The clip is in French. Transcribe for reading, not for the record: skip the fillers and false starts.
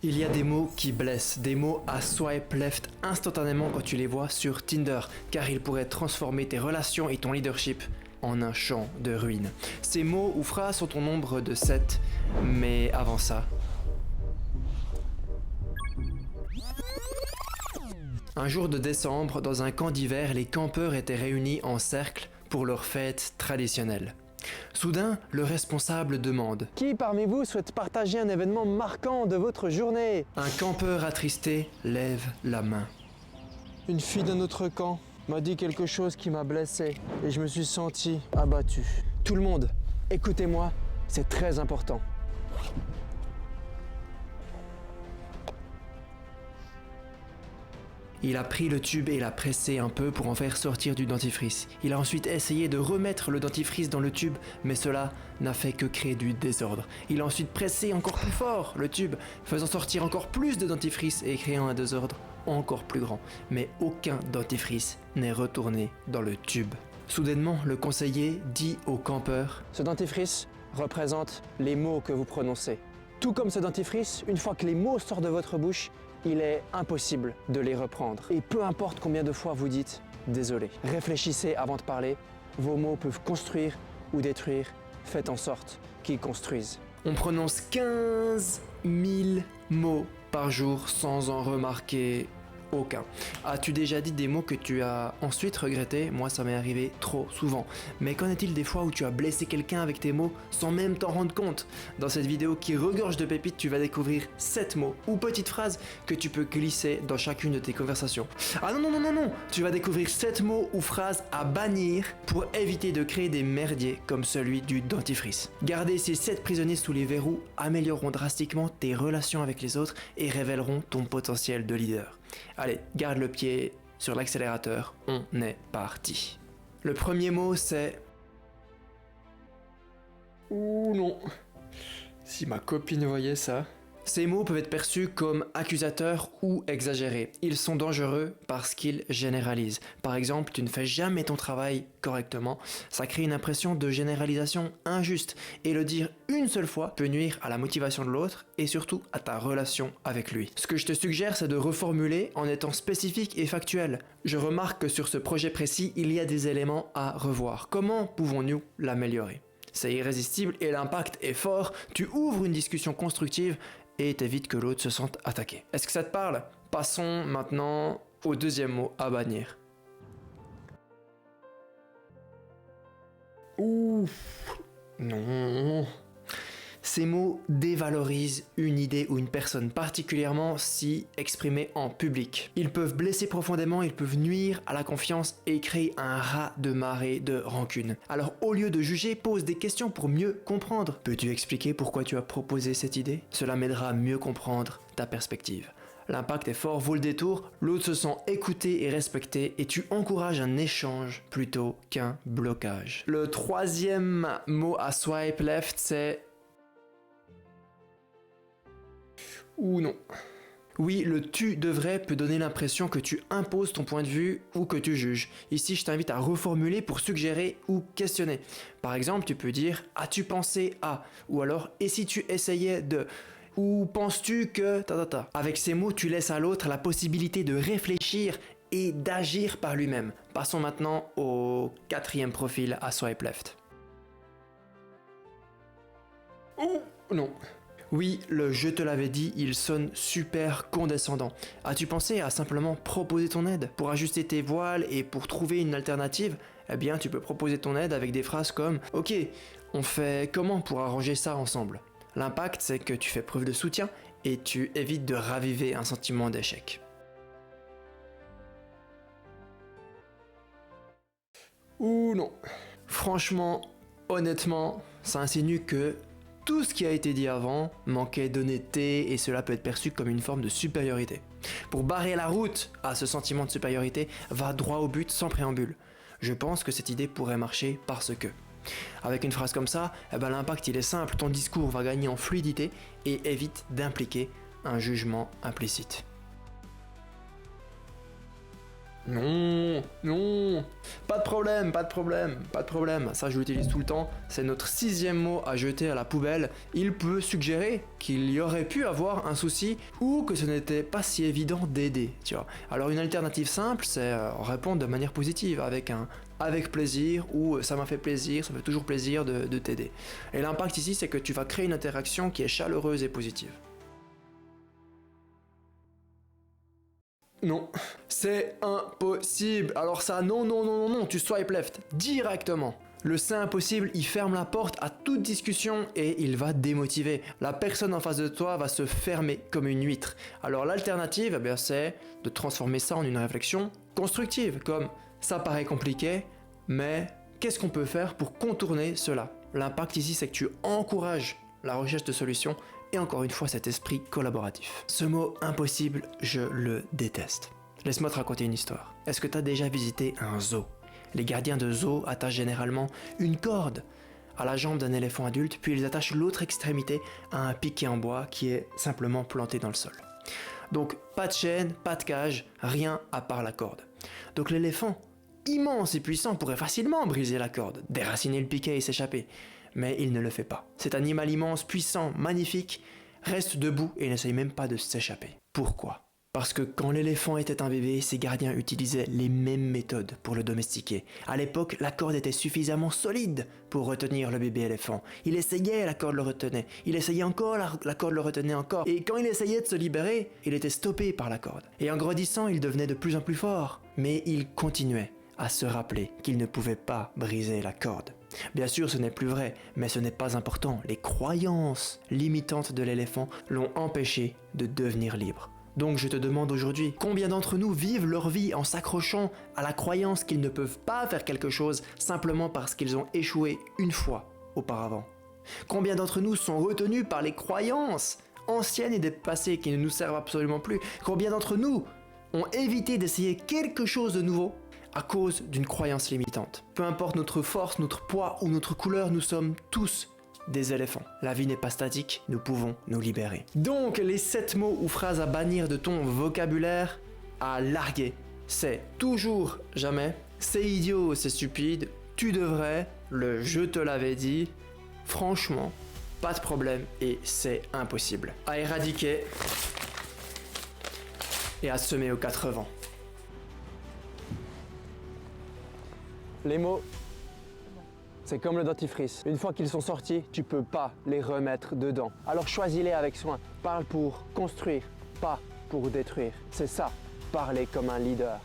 Il y a des mots qui blessent, des mots à swipe left instantanément quand tu les vois sur Tinder, car ils pourraient transformer tes relations et ton leadership en un champ de ruines. Ces mots ou phrases sont au nombre de 7, mais avant ça... Un jour de décembre, dans un camp d'hiver, les campeurs étaient réunis en cercle pour leur fête traditionnelle. Soudain, le responsable demande « Qui parmi vous souhaite partager un événement marquant de votre journée ?» Un campeur attristé lève la main. Une fille d'un autre camp m'a dit quelque chose qui m'a blessé et je me suis senti abattu. Tout le monde, écoutez-moi, c'est très important. Il a pris le tube et l'a pressé un peu pour en faire sortir du dentifrice. Il a ensuite essayé de remettre le dentifrice dans le tube, mais cela n'a fait que créer du désordre. Il a ensuite pressé encore plus fort le tube, faisant sortir encore plus de dentifrice et créant un désordre encore plus grand. Mais aucun dentifrice n'est retourné dans le tube. Soudainement, le conseiller dit au campeur « Ce dentifrice représente les mots que vous prononcez. Tout comme ce dentifrice, une fois que les mots sortent de votre bouche, il est impossible de les reprendre. Et peu importe combien de fois vous dites « désolé ». Réfléchissez avant de parler. Vos mots peuvent construire ou détruire. Faites en sorte qu'ils construisent. » On prononce 15 000 mots par jour sans en remarquer aucun. As-tu déjà dit des mots que tu as ensuite regrettés? Moi, ça m'est arrivé trop souvent. Mais qu'en est-il des fois où tu as blessé quelqu'un avec tes mots sans même t'en rendre compte? Dans cette vidéo qui regorge de pépites, tu vas découvrir 7 mots ou petites phrases que tu peux glisser dans chacune de tes conversations. Ah non, tu vas découvrir 7 mots ou phrases à bannir pour éviter de créer des merdiers comme celui du dentifrice. Garder ces 7 prisonniers sous les verrous amélioreront drastiquement tes relations avec les autres et révéleront ton potentiel de leader. Allez, garde le pied sur l'accélérateur, on est parti. Le premier mot c'est... Ouh non. Si ma copine voyait ça... Ces mots peuvent être perçus comme accusateurs ou exagérés. Ils sont dangereux parce qu'ils généralisent. Par exemple, tu ne fais jamais ton travail correctement. Ça crée une impression de généralisation injuste. Et le dire une seule fois peut nuire à la motivation de l'autre et surtout à ta relation avec lui. Ce que je te suggère, c'est de reformuler en étant spécifique et factuel. Je remarque que sur ce projet précis, il y a des éléments à revoir. Comment pouvons-nous l'améliorer? C'est irrésistible et l'impact est fort. Tu ouvres une discussion constructive et t'évites que l'autre se sente attaqué. Est-ce que ça te parle? Passons maintenant au deuxième mot à bannir. Ouf, non. Ces mots dévalorisent une idée ou une personne, particulièrement si exprimés en public. Ils peuvent blesser profondément, ils peuvent nuire à la confiance et créer un raz-de-marée de rancune. Alors au lieu de juger, pose des questions pour mieux comprendre. Peux-tu expliquer pourquoi tu as proposé cette idée? Cela m'aidera à mieux comprendre ta perspective. L'impact est fort, vaut le détour, l'autre se sent écouté et respecté et tu encourages un échange plutôt qu'un blocage. Le troisième mot à swipe left, c'est... Ou non. Oui, le tu devrais peut donner l'impression que tu imposes ton point de vue ou que tu juges. Ici, je t'invite à reformuler pour suggérer ou questionner. Par exemple, tu peux dire « As-tu pensé à ?» ou alors « Et si tu essayais de ?» ou « Penses-tu que… » Avec ces mots, tu laisses à l'autre la possibilité de réfléchir et d'agir par lui-même. Passons maintenant au quatrième profil à swipe left. Oh non. Oui, le « je te l'avais dit », il sonne super condescendant. As-tu pensé à simplement proposer ton aide? Pour ajuster tes voiles et pour trouver une alternative, eh bien tu peux proposer ton aide avec des phrases comme « Ok, on fait comment pour arranger ça ensemble ?» L'impact, c'est que tu fais preuve de soutien et tu évites de raviver un sentiment d'échec. Ou non. Franchement, honnêtement, ça insinue que tout ce qui a été dit avant manquait d'honnêteté et cela peut être perçu comme une forme de supériorité. Pour barrer la route à ce sentiment de supériorité, va droit au but sans préambule. Je pense que cette idée pourrait marcher parce que... Avec une phrase comme ça, l'impact il est simple, ton discours va gagner en fluidité et évite d'impliquer un jugement implicite. Non, non, pas de problème, pas de problème, pas de problème. Ça, je l'utilise tout le temps. C'est notre 6e mot à jeter à la poubelle. Il peut suggérer qu'il y aurait pu avoir un souci ou que ce n'était pas si évident d'aider, tu vois. Alors une alternative simple, c'est répondre de manière positive avec un avec plaisir ou ça m'a fait plaisir, ça fait toujours plaisir de t'aider. Et l'impact ici, c'est que tu vas créer une interaction qui est chaleureuse et positive. Non, c'est impossible. Alors ça, non, non, non, non, non, tu swipe left directement. Le c'est impossible, il ferme la porte à toute discussion et il va démotiver. La personne en face de toi va se fermer comme une huître. Alors l'alternative, eh bien, c'est de transformer ça en une réflexion constructive, comme ça paraît compliqué, mais qu'est-ce qu'on peut faire pour contourner cela? L'impact ici, c'est que tu encourages la recherche de solutions et encore une fois cet esprit collaboratif. Ce mot impossible, je le déteste. Laisse-moi te raconter une histoire. Est-ce que tu as déjà visité un zoo? Les gardiens de zoo attachent généralement une corde à la jambe d'un éléphant adulte, puis ils attachent l'autre extrémité à un piquet en bois qui est simplement planté dans le sol. Donc pas de chaîne, pas de cage, rien à part la corde. Donc l'éléphant, immense et puissant, pourrait facilement briser la corde, déraciner le piquet et s'échapper. Mais il ne le fait pas. Cet animal immense, puissant, magnifique, reste debout et n'essaye même pas de s'échapper. Pourquoi? Parce que quand l'éléphant était un bébé, ses gardiens utilisaient les mêmes méthodes pour le domestiquer. À l'époque, la corde était suffisamment solide pour retenir le bébé éléphant. Il essayait, la corde le retenait. Il essayait encore, la corde le retenait encore. Et quand il essayait de se libérer, il était stoppé par la corde. Et en grandissant, il devenait de plus en plus fort. Mais il continuait à se rappeler qu'il ne pouvait pas briser la corde. Bien sûr, ce n'est plus vrai, mais ce n'est pas important. Les croyances limitantes de l'éléphant l'ont empêché de devenir libre. Donc je te demande aujourd'hui, combien d'entre nous vivent leur vie en s'accrochant à la croyance qu'ils ne peuvent pas faire quelque chose simplement parce qu'ils ont échoué une fois auparavant? Combien d'entre nous sont retenus par les croyances anciennes et dépassées qui ne nous servent absolument plus? Combien d'entre nous ont évité d'essayer quelque chose de nouveau à cause d'une croyance limitante? Peu importe notre force, notre poids ou notre couleur, nous sommes tous des éléphants. La vie n'est pas statique, nous pouvons nous libérer. Donc les 7 mots ou phrases à bannir de ton vocabulaire, à larguer, c'est toujours jamais, c'est idiot, c'est stupide, tu devrais, le je te l'avais dit, franchement, pas de problème et c'est impossible. À éradiquer et à semer aux 4 vents. Les mots, c'est comme le dentifrice. Une fois qu'ils sont sortis, tu peux pas les remettre dedans. Alors choisis-les avec soin. Parle pour construire, pas pour détruire. C'est ça, parler comme un leader.